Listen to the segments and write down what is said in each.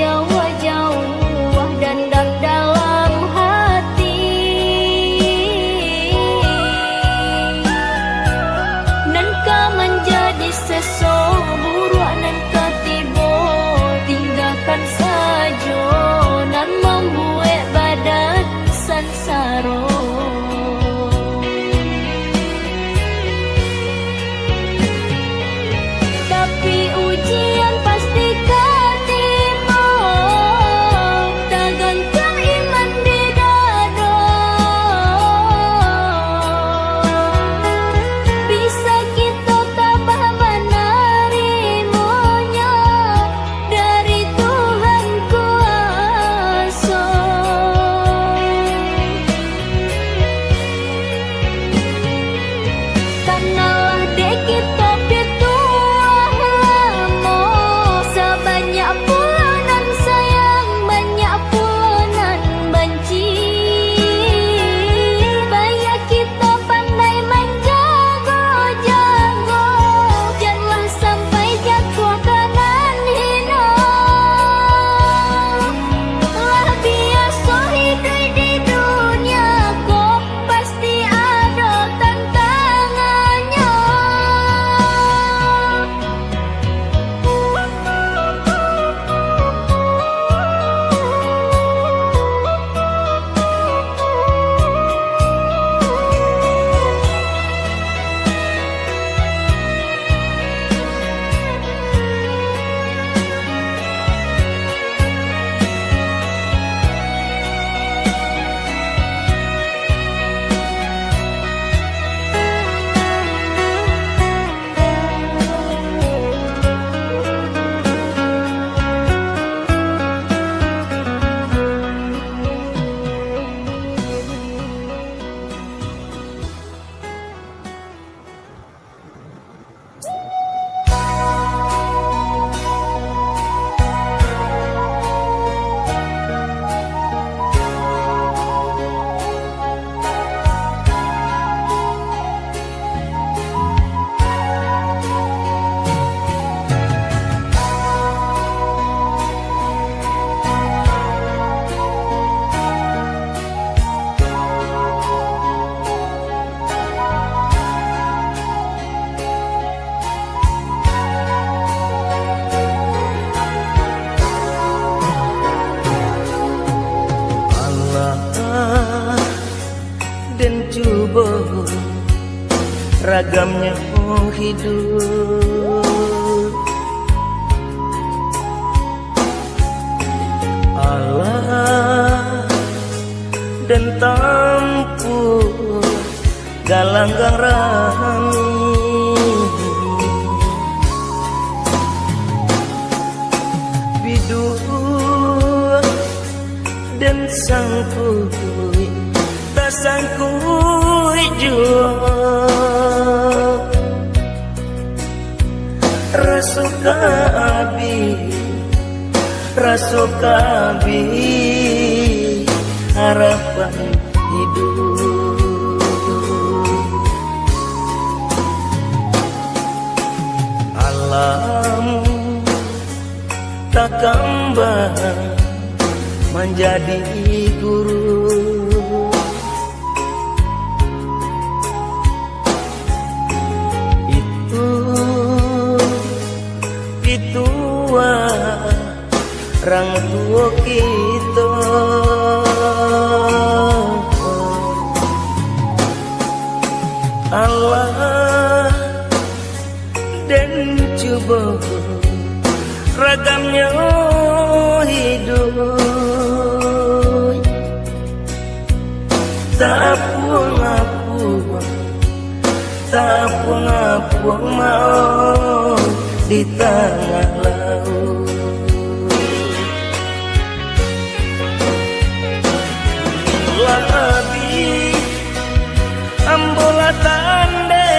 jauh-jauh dandang dalam hati. Nan kau menjadi seseorang nan ketibo tinggalkan saja nan membuat badan sansaro. Tapi ujian pasti ketimo, tergantung iman di dada. Bisa kita tabah menerimanya dari Tuhan kuasa. Kanalah dek kita pituah lamo, sebanyak pulanan sayang, banyak pulanan benci. Bayak kita pandai menjago-jago, janganlah sampai jatuh kanan hina. Lah biasa hidup di dunia kok pasti ada tantangannya. Dan coba ragamnya hidup. Allah dan tampur galanggang rahmi. Bidu dan sangkui tak sangkui jua. Rasuka abi harapan hidup. Alam tak kembang menjadi guru. Orang tua kita Allah dan coba ragamnya hidup. Tak puang mau di tengah laut. Labi ambola tande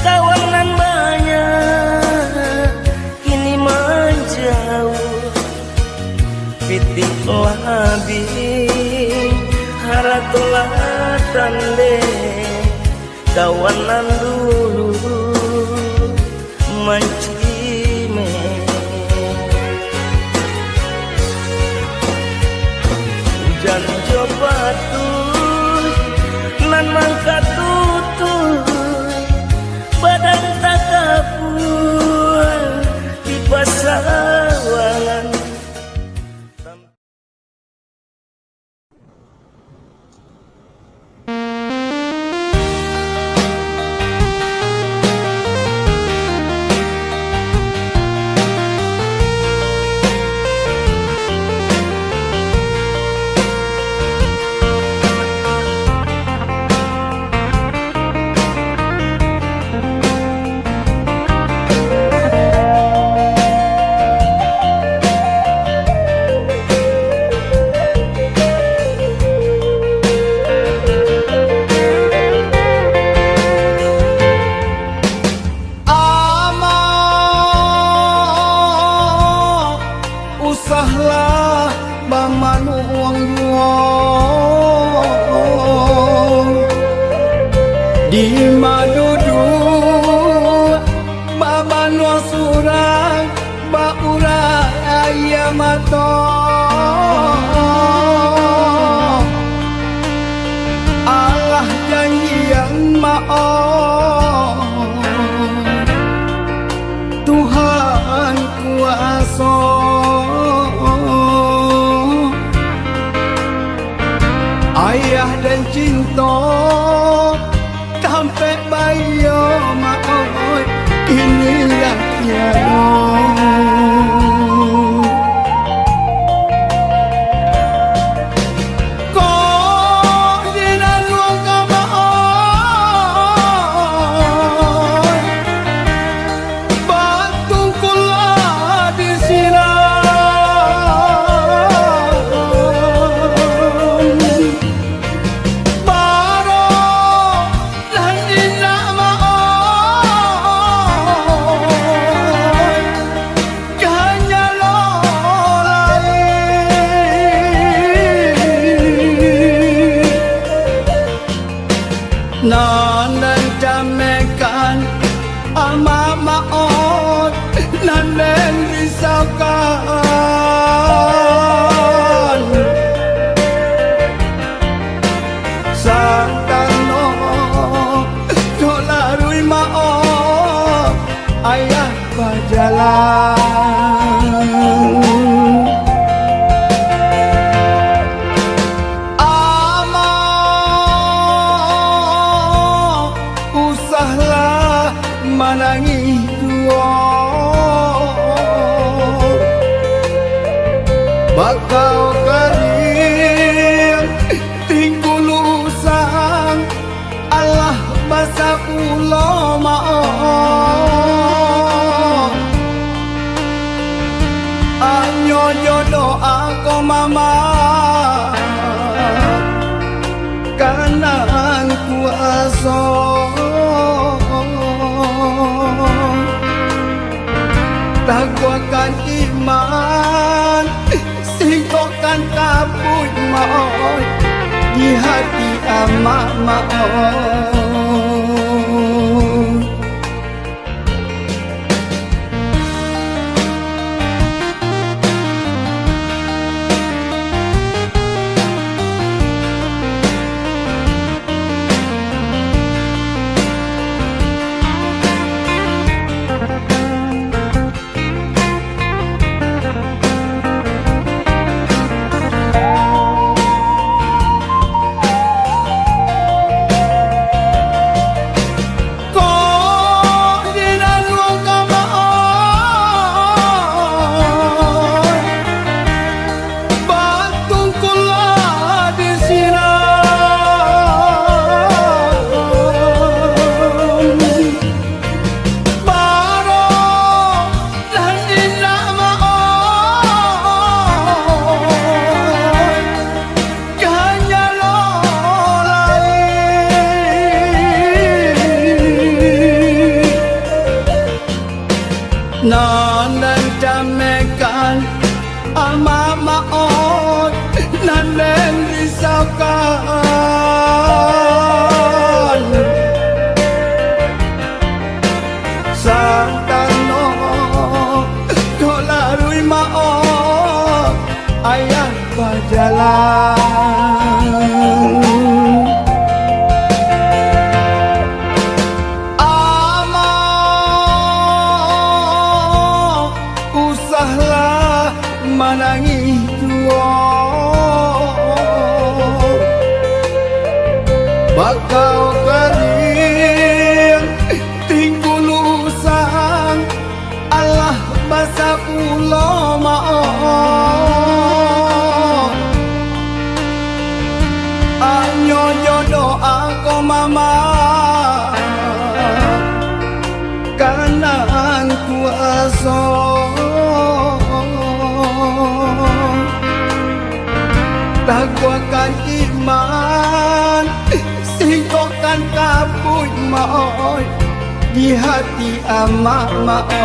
kawanan banyak kini menjauh. Pitik labi haratolah tande kawanan dulu mancime. usahlah bamanuang di madudut bamanua surang baura ayamato Allah janjian maaf Tuhan kuasa ayah dan cinta sampai bayo maoi inilah tiada nan jamekan ama maot nan risaukan santano dolarui maot ayah berjalan manangi dua bakal karim tinggulu sang Allah basa ulama anyo jodoh aku mama kanan kuasa taguakan iman singkokan kabut maut di hati amak maut nan jamekan ama maot nan risaukan santano dolarui maot ayah berjalan manangi dua bakal karim tinggulu sang Allah basa ulama anyo jodoh aku mama kanan kuasa taguakan iman singkokan kabut maut di hati amak maut